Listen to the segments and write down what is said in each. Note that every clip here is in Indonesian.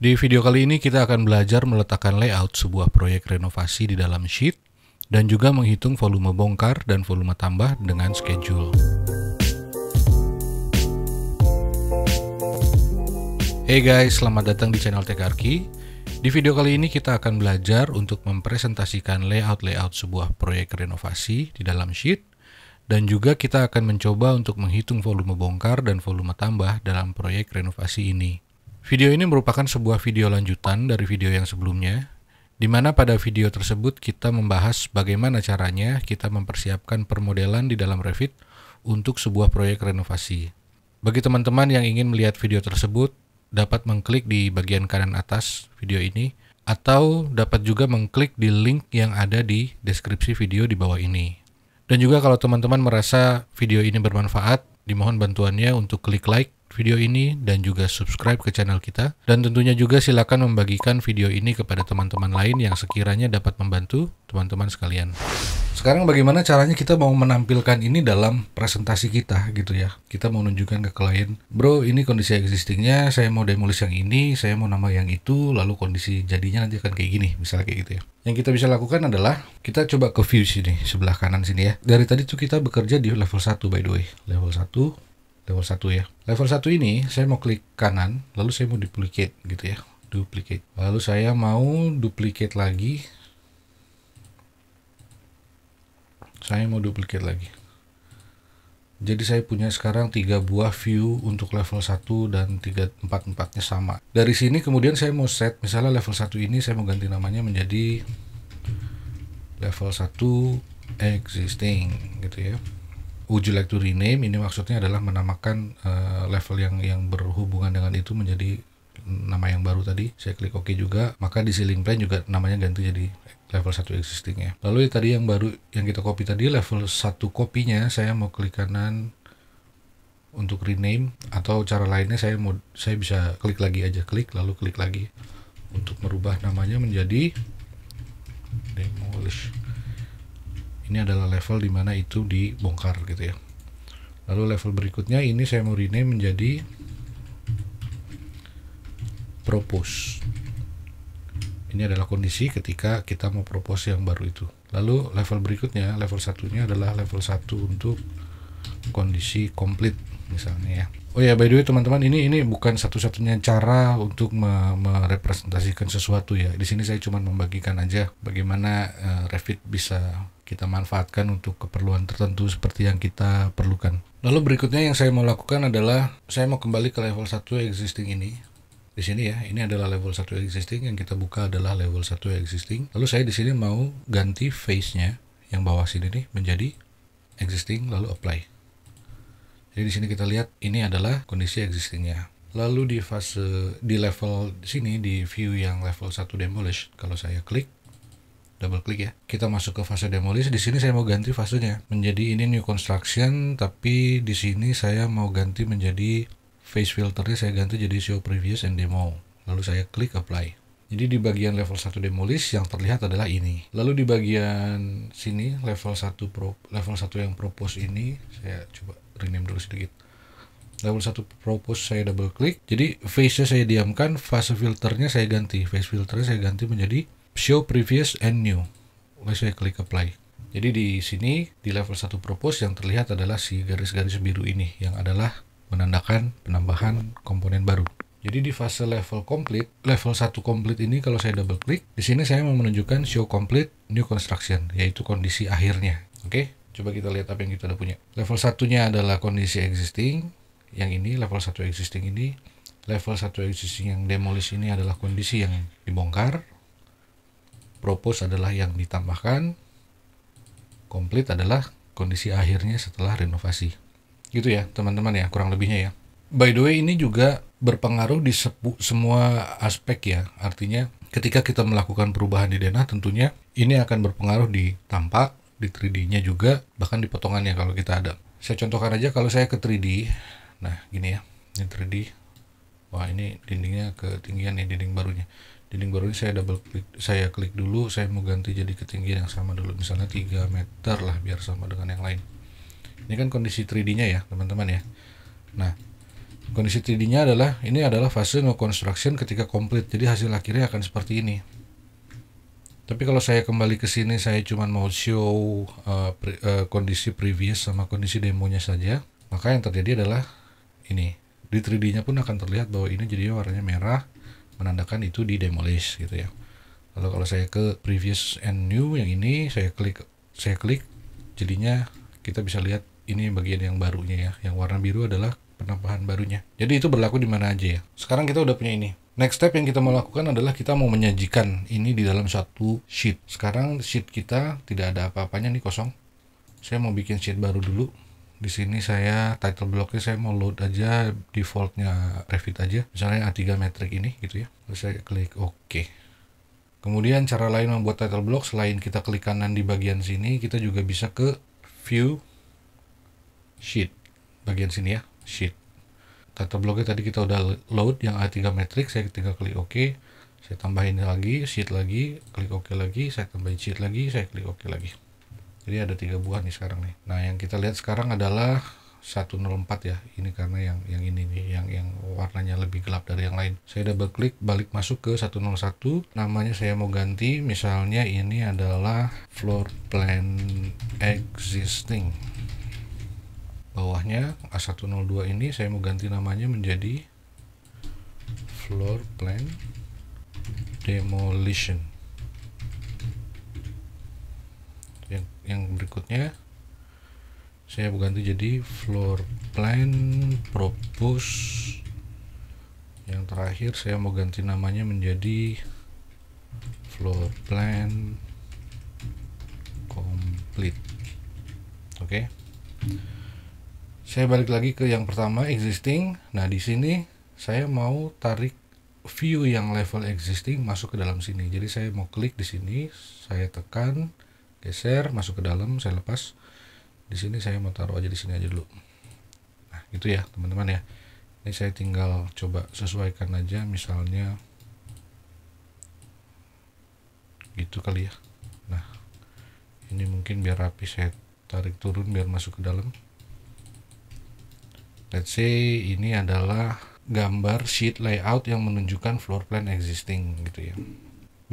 Di video kali ini kita akan belajar meletakkan layout sebuah proyek renovasi di dalam sheet dan juga menghitung volume bongkar dan volume tambah dengan schedule. Hey guys, selamat datang di channel Tekarki. Di video kali ini kita akan belajar untuk mempresentasikan layout sebuah proyek renovasi di dalam sheet dan juga kita akan mencoba untuk menghitung volume bongkar dan volume tambah dalam proyek renovasi ini. Video ini merupakan sebuah video lanjutan dari video yang sebelumnya, di mana pada video tersebut kita membahas bagaimana caranya kita mempersiapkan permodelan di dalam Revit untuk sebuah proyek renovasi. Bagi teman-teman yang ingin melihat video tersebut, dapat mengklik di bagian kanan atas video ini, atau dapat juga mengklik di link yang ada di deskripsi video di bawah ini. Dan juga kalau teman-teman merasa video ini bermanfaat, dimohon bantuannya untuk klik like video ini dan juga subscribe ke channel kita. Dan tentunya juga silakan membagikan video ini kepada teman-teman lain yang sekiranya dapat membantu teman-teman sekalian. Sekarang bagaimana caranya kita mau menampilkan ini dalam presentasi kita gitu ya. Kita mau nunjukkan ke klien, bro ini kondisi existingnya, saya mau demolish yang ini, saya mau nambah yang itu, lalu kondisi jadinya nanti akan kayak gini, misalnya kayak gitu ya. Yang kita bisa lakukan adalah, kita coba ke view sini, sebelah kanan sini ya. Dari tadi tuh kita bekerja di level 1 by the way, level 1 ya. Level 1 ini saya mau klik kanan, lalu saya mau duplicate gitu ya. Duplicate. Lalu saya mau duplicate lagi. Jadi saya punya sekarang 3 buah view untuk level 1 dan 4-4-nya sama. Dari sini kemudian saya mau set, misalnya level 1 ini saya mau ganti namanya menjadi level 1 existing gitu ya. Would you like to rename? Ini maksudnya adalah menamakan level yang berhubungan dengan itu menjadi nama yang baru tadi. Saya klik OK juga, maka di ceiling plan juga namanya ganti jadi level 1 existing ya. Lalu tadi yang baru yang kita copy tadi level 1 kopinya, saya mau klik kanan untuk rename, atau cara lainnya saya bisa klik lagi aja, klik lalu klik lagi untuk merubah namanya menjadi demolish. Ini adalah level dimana itu dibongkar gitu ya. Lalu level berikutnya ini saya mau rename menjadi propose. Ini adalah kondisi ketika kita mau propose yang baru itu. Lalu level berikutnya, level satunya adalah level 1 untuk kondisi komplit misalnya ya. Oh ya, by the way teman-teman, ini bukan satu-satunya cara untuk merepresentasikan sesuatu ya. Di sini saya cuma membagikan aja bagaimana Revit bisa kita manfaatkan untuk keperluan tertentu seperti yang kita perlukan. Lalu berikutnya yang saya mau lakukan adalah saya mau kembali ke level 1 existing ini. Di sini ya, ini adalah level 1 existing, yang kita buka adalah level 1 existing. Lalu saya di sini mau ganti face-nya yang bawah sini nih menjadi existing, lalu apply. Jadi di sini kita lihat ini adalah kondisi existingnya. Lalu di level sini, di view yang level 1 demolish, kalau saya klik, double klik ya, kita masuk ke fase demolish. Di sini saya mau ganti fasenya menjadi ini new construction, tapi di sini saya mau ganti menjadi face filternya, saya ganti jadi show previous and demo. Lalu saya klik apply. Jadi di bagian level 1 demolish yang terlihat adalah ini. Lalu di bagian sini level 1 yang propose ini, saya coba rename dulu sedikit. Level 1 propose saya double klik. Jadi face-nya saya diamkan, fase filternya saya ganti. Face filternya saya ganti menjadi show previous and new. Lalu saya klik apply. Jadi di sini di level 1 propose yang terlihat adalah si garis-garis biru ini yang adalah menandakan penambahan komponen baru. Jadi di fase level complete, level 1 complete ini kalau saya double klik, di sini saya mau menunjukkan show complete new construction, yaitu kondisi akhirnya. Oke, coba kita lihat apa yang kita udah punya. Level 1-nya adalah kondisi existing, yang ini level 1 existing ini. Level 1 existing yang demolish ini adalah kondisi yang dibongkar. Propose adalah yang ditambahkan. Complete adalah kondisi akhirnya setelah renovasi. Gitu ya teman-teman ya, kurang lebihnya ya. By the way, ini juga berpengaruh di semua aspek ya. Artinya ketika kita melakukan perubahan di denah, tentunya ini akan berpengaruh di tampak, di 3D-nya juga, bahkan di potongannya kalau kita ada. Saya contohkan aja kalau saya ke 3D. Nah gini ya, ini 3D. Wah ini dindingnya ketinggian nih, dinding barunya. Dinding barunya saya klik dulu, saya mau ganti jadi ketinggian yang sama dulu, misalnya 3 meter lah biar sama dengan yang lain. Ini kan kondisi 3D-nya ya teman-teman ya. Nah Kondisi 3D-nya adalah ini adalah fase no construction ketika komplit. Jadi hasil akhirnya akan seperti ini. Tapi kalau saya kembali ke sini, saya cuma mau show kondisi previous sama kondisi demonya saja, maka yang terjadi adalah ini. Di 3D-nya pun akan terlihat bahwa ini jadinya warnanya merah, menandakan itu di demolish gitu ya. Lalu kalau saya ke previous and new yang ini, saya klik, jadinya kita bisa lihat ini bagian yang barunya ya. Yang warna biru adalah penambahan barunya. Jadi itu berlaku di mana aja ya. Sekarang kita udah punya ini. Next step yang kita mau lakukan adalah kita mau menyajikan ini di dalam satu sheet. Sekarang sheet kita tidak ada apa-apanya nih, kosong. Saya mau bikin sheet baru dulu. Di sini saya title blocknya saya mau load aja defaultnya Revit aja. Misalnya A3 metric ini gitu ya. Lalu saya klik OK. Kemudian cara lain membuat title block, selain kita klik kanan di bagian sini, kita juga bisa ke view sheet. Bagian sini ya, sheet. Title blocknya tadi kita udah load yang A3 metric, saya tinggal klik OK. Saya tambahin lagi, sheet lagi, klik OK lagi, saya tambahin sheet lagi, saya klik OK lagi. Jadi ada 3 buah nih sekarang nih. Nah, yang kita lihat sekarang adalah 104 ya. Ini karena yang ini nih, yang warnanya lebih gelap dari yang lain. Saya double klik, balik masuk ke 101. Namanya saya mau ganti, misalnya ini adalah floor plan existing. Bawahnya A102 ini saya mau ganti namanya menjadi floor plan demolition. Yang berikutnya saya ganti jadi floor plan propose. Yang terakhir saya mau ganti namanya menjadi floor plan complete. Oke. Saya balik lagi ke yang pertama, existing. Nah, di sini saya mau tarik view yang level existing masuk ke dalam sini. Jadi saya mau klik di sini, saya tekan, geser, masuk ke dalam, saya lepas. Di sini saya mau taruh aja di sini aja dulu. Nah, gitu ya, teman-teman ya. Ini saya tinggal coba sesuaikan aja, misalnya gitu kali ya. Nah, ini mungkin biar rapi, saya tarik turun biar masuk ke dalam. Let's say ini adalah gambar sheet layout yang menunjukkan floor plan existing gitu ya.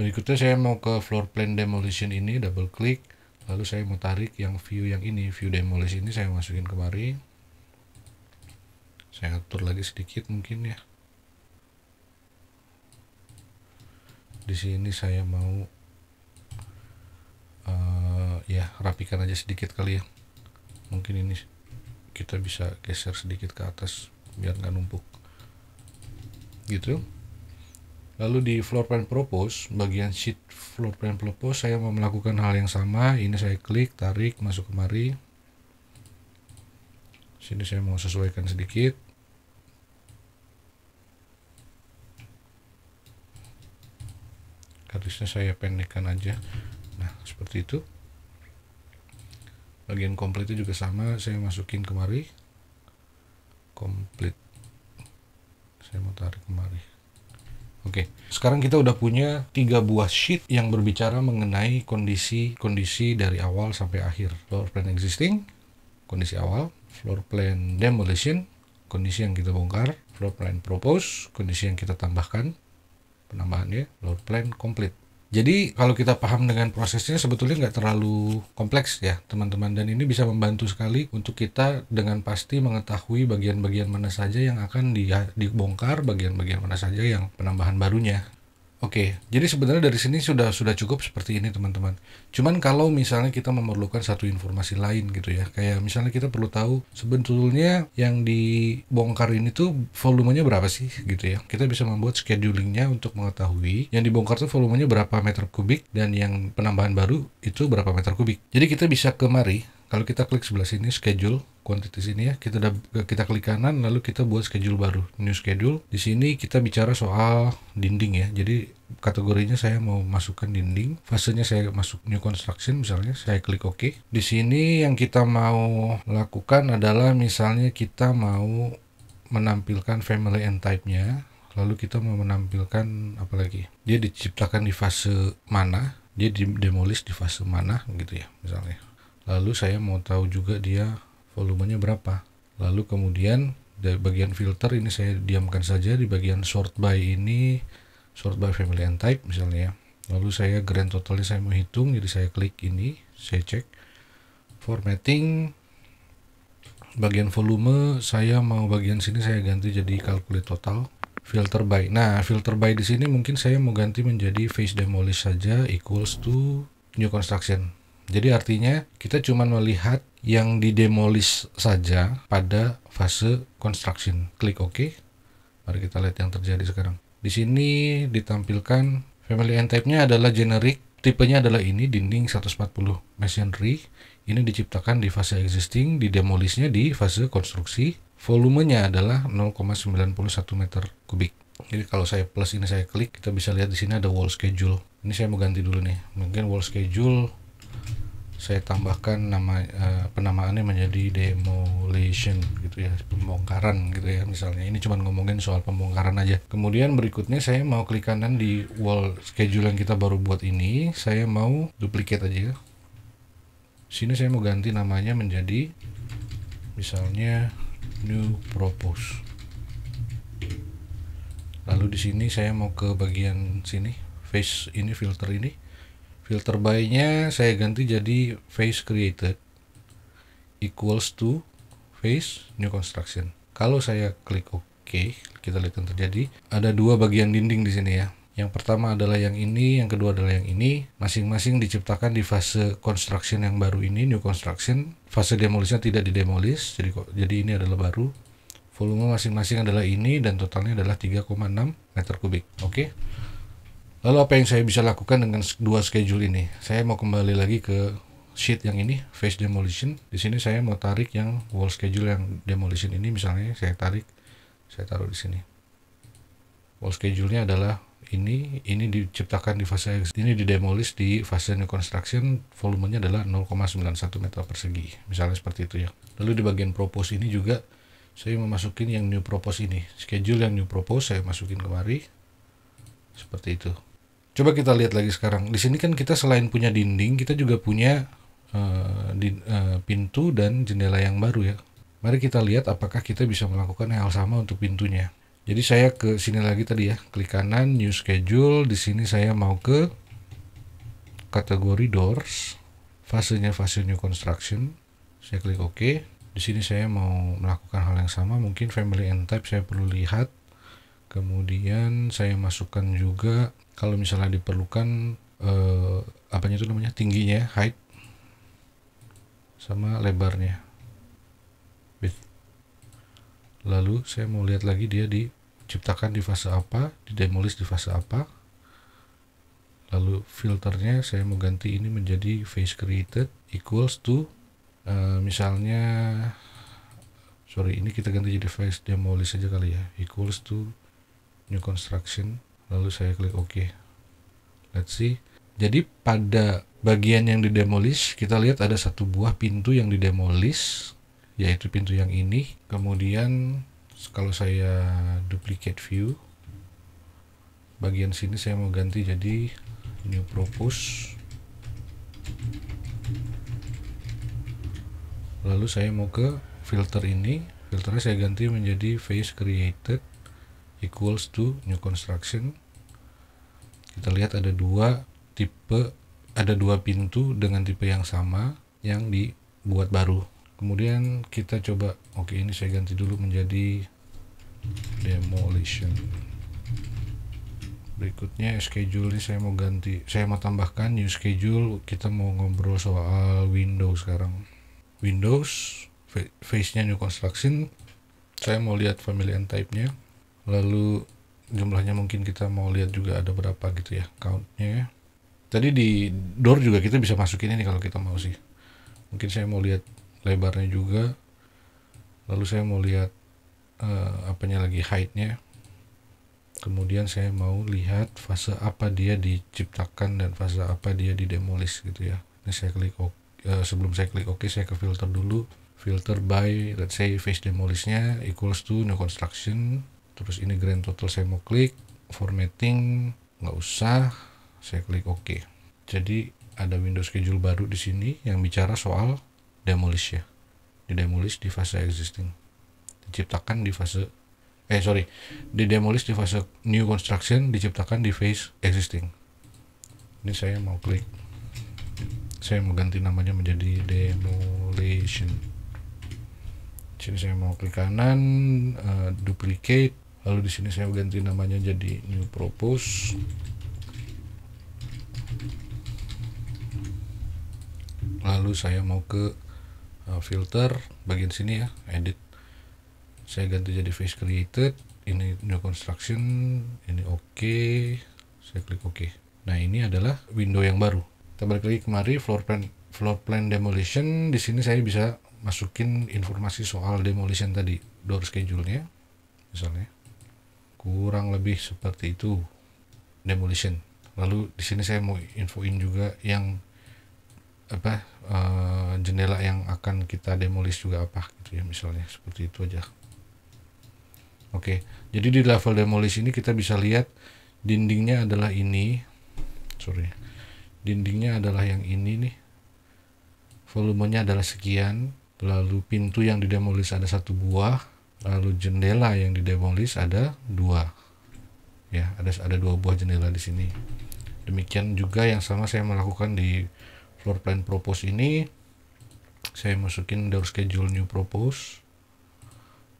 Berikutnya saya mau ke floor plan demolition ini, double klik, lalu saya mau tarik yang view ini, view demolish ini saya masukin kemari. Saya atur lagi sedikit mungkin ya. Di sini saya mau ya rapikan aja sedikit kali ya. Mungkin ini kita bisa geser sedikit ke atas biar nggak numpuk gitu. Lalu di floor plan propose, bagian sheet floor plan propose, saya mau melakukan hal yang sama. Ini saya klik, tarik, masuk kemari. Sini saya mau sesuaikan sedikit. Garisnya saya pendekkan aja. Nah, seperti itu. Bagian komplit itu juga sama, saya masukin kemari. Komplit. Saya mau tarik kemari. Oke, sekarang kita udah punya 3 buah sheet yang berbicara mengenai kondisi dari awal sampai akhir. Floor plan existing, kondisi awal. Floor plan demolition, kondisi yang kita bongkar. Floor plan propose, kondisi yang kita tambahkan, penambahannya. Floor plan complete. Jadi kalau kita paham dengan prosesnya sebetulnya nggak terlalu kompleks ya teman-teman, dan ini bisa membantu sekali untuk kita dengan pasti mengetahui bagian-bagian mana saja yang akan dibongkar, bagian-bagian mana saja yang penambahan barunya. Oke, jadi sebenarnya dari sini sudah cukup seperti ini teman-teman. Cuman kalau misalnya kita memerlukan satu informasi lain gitu ya, kayak misalnya kita perlu tahu sebetulnya yang dibongkar ini tuh volumenya berapa sih gitu ya. Kita bisa membuat schedulingnya untuk mengetahui yang dibongkar tuh volumenya berapa meter kubik dan yang penambahan baru itu berapa meter kubik. Jadi kita bisa kemari, kalau kita klik sebelah sini schedule quantity sini ya, kita klik kanan lalu kita buat schedule baru, new schedule. Di sini kita bicara soal dinding ya. Jadi kategorinya saya mau masukkan dinding, fasenya saya masuk new construction misalnya, saya klik OK. Di sini yang kita mau lakukan adalah misalnya kita mau menampilkan family and type-nya, lalu kita mau menampilkan apa lagi? Dia diciptakan di fase mana, dia demolish di fase mana gitu ya misalnya. Lalu saya mau tahu juga dia volumenya berapa. Lalu kemudian Di bagian filter ini saya diamkan saja. Di bagian sort by ini sort by family and type misalnya ya. Lalu saya grand totalnya saya mau hitung, jadi saya klik ini, saya cek formatting. Bagian volume saya mau bagian sini saya ganti jadi calculate total. Filter by. Nah, filter by di sini mungkin saya mau ganti menjadi face demolish saja equals to new construction. Jadi artinya kita cuma melihat yang di demolish saja pada fase construction. Klik OK. Mari kita lihat yang terjadi sekarang. Di sini ditampilkan family and type-nya adalah generic, tipenya adalah ini dinding 140 masonry. Ini diciptakan di fase existing, di demolishnya di fase konstruksi. Volumenya adalah 0,91 meter kubik. Jadi kalau saya plus ini saya klik, kita bisa lihat di sini ada wall schedule. Ini saya mau ganti dulu nih. Mungkin wall schedule saya tambahkan nama penamaannya menjadi demolition gitu ya, pembongkaran gitu ya misalnya. Ini cuma ngomongin soal pembongkaran aja. Kemudian berikutnya saya mau klik kanan di wall schedule yang kita baru buat ini, saya mau duplicate aja ya. Sini saya mau ganti namanya menjadi misalnya new propose. Lalu di sini saya mau ke bagian sini, face ini, filter ini. Filter by-nya saya ganti jadi face created equals to face new construction. Kalau saya klik OK, kita lihat yang terjadi. Ada dua bagian dinding di sini ya. Yang pertama adalah yang ini, yang kedua adalah yang ini. Masing-masing diciptakan di fase construction yang baru ini, new construction. Fase demolishnya tidak didemolish, jadi ini adalah baru. Volume masing-masing adalah ini dan totalnya adalah 3,6 meter kubik. Oke. Lalu apa yang saya bisa lakukan dengan dua schedule ini? Saya mau kembali lagi ke sheet yang ini, face demolition. Di sini saya mau tarik yang wall schedule yang demolition ini, misalnya saya tarik, saya taruh di sini. Wall schedule-nya adalah ini diciptakan di fase ini, didemolish di fase new construction. Volumenya adalah 0,91 meter persegi, misalnya seperti itu ya. Lalu di bagian propose ini juga saya memasukin yang new propose ini, schedule yang new propose saya masukin kemari seperti itu. Coba kita lihat lagi sekarang. Di sini kan kita selain punya dinding, kita juga punya pintu dan jendela yang baru ya. Mari kita lihat apakah kita bisa melakukan hal sama untuk pintunya. Jadi saya ke sini lagi tadi ya, klik kanan new schedule. Di sini saya mau ke kategori doors, fasenya fase new construction. Saya klik OK. Di sini saya mau melakukan hal yang sama, mungkin family and type saya perlu lihat. Kemudian saya masukkan juga kalau misalnya diperlukan apanya itu namanya, tingginya, height, sama lebarnya, width. Lalu saya mau lihat lagi dia diciptakan di fase apa, didemolish di fase apa. Lalu filternya saya mau ganti ini menjadi face created equals to misalnya, sorry, ini kita ganti jadi face demolish saja kali ya, equals to new construction. Lalu saya klik OK. Let's see. Jadi pada bagian yang didemolish, kita lihat ada satu buah pintu yang didemolish, yaitu pintu yang ini. Kemudian kalau saya duplicate view, bagian sini saya mau ganti jadi new propose. Lalu saya mau ke filter ini, filternya saya ganti menjadi face created equals to new construction. Kita lihat ada dua pintu dengan tipe yang sama yang dibuat baru. Kemudian kita coba, oke, ini saya ganti dulu menjadi demolition. Berikutnya schedule ini saya mau ganti, saya mau tambahkan new schedule. Kita mau ngobrol soal Windows sekarang. Windows, face-nya new construction. Saya mau lihat family and type-nya. Lalu jumlahnya mungkin kita mau lihat juga ada berapa gitu ya, count-nya. Tadi di door juga kita bisa masukin ini kalau kita mau sih. Mungkin saya mau lihat lebarnya juga. Lalu saya mau lihat apanya lagi, height-nya. Kemudian saya mau lihat fase apa dia diciptakan dan fase apa dia didemolish gitu ya. Ini saya klik OK. Sebelum saya klik OK, saya ke filter dulu. Filter by, let's say face demolish-nya equals to new construction. Terus ini grand total saya mau klik. Formatting nggak usah, saya klik OK. Jadi ada window schedule baru di sini yang bicara soal demolish ya. Di demolish di fase existing. diciptakan di fase didemolish di fase new construction, diciptakan di phase existing. Ini saya mau klik, saya mau ganti namanya menjadi demolition. Sini saya mau klik kanan, duplicate, lalu di sini saya ganti namanya jadi new propose. Lalu saya mau ke filter bagian sini ya, edit. Saya ganti jadi phase created, ini new construction, ini oke. Saya klik oke. Nah, ini adalah window yang baru. Kita balik lagi kemari, floor plan demolition. Di sini saya bisa masukin informasi soal demolition tadi, door schedule-nya misalnya. Kurang lebih seperti itu demolition. Lalu di sini saya mau infoin juga yang jendela yang akan kita demolish juga apa gitu ya, misalnya seperti itu aja. Oke, jadi di level demolish ini kita bisa lihat dindingnya adalah ini. Dindingnya adalah yang ini nih. Volumenya adalah sekian. Lalu pintu yang didemolish ada 1 buah. Lalu jendela yang didemolish ada 2. Ya, ada 2 buah jendela di sini. Demikian juga yang sama saya melakukan di floor plan propose ini. Saya masukin door schedule new propose.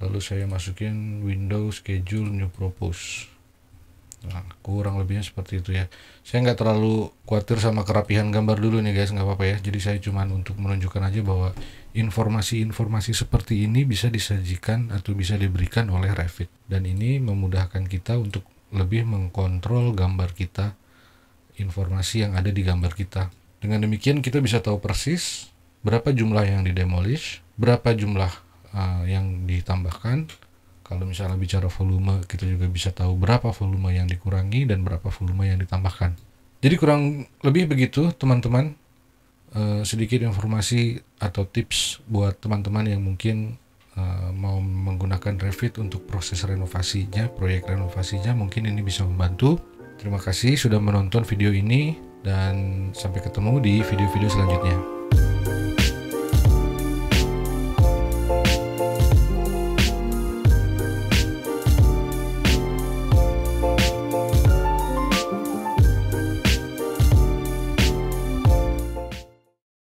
Lalu saya masukin window schedule new propose. Nah, kurang lebihnya seperti itu ya. Saya nggak terlalu khawatir sama kerapihan gambar dulu nih guys, nggak apa-apa ya. Jadi saya cuman untuk menunjukkan aja bahwa informasi-informasi seperti ini bisa disajikan atau bisa diberikan oleh Revit. Dan ini memudahkan kita untuk lebih mengkontrol gambar kita, informasi yang ada di gambar kita. Dengan demikian kita bisa tahu persis berapa jumlah yang didemolish, berapa jumlah yang ditambahkan. Kalau misalnya bicara volume, kita juga bisa tahu berapa volume yang dikurangi dan berapa volume yang ditambahkan. Jadi kurang lebih begitu teman-teman, sedikit informasi atau tips buat teman-teman yang mungkin mau menggunakan Revit untuk proses renovasinya, proyek renovasinya, mungkin ini bisa membantu. Terima kasih sudah menonton video ini dan sampai ketemu di video-video selanjutnya.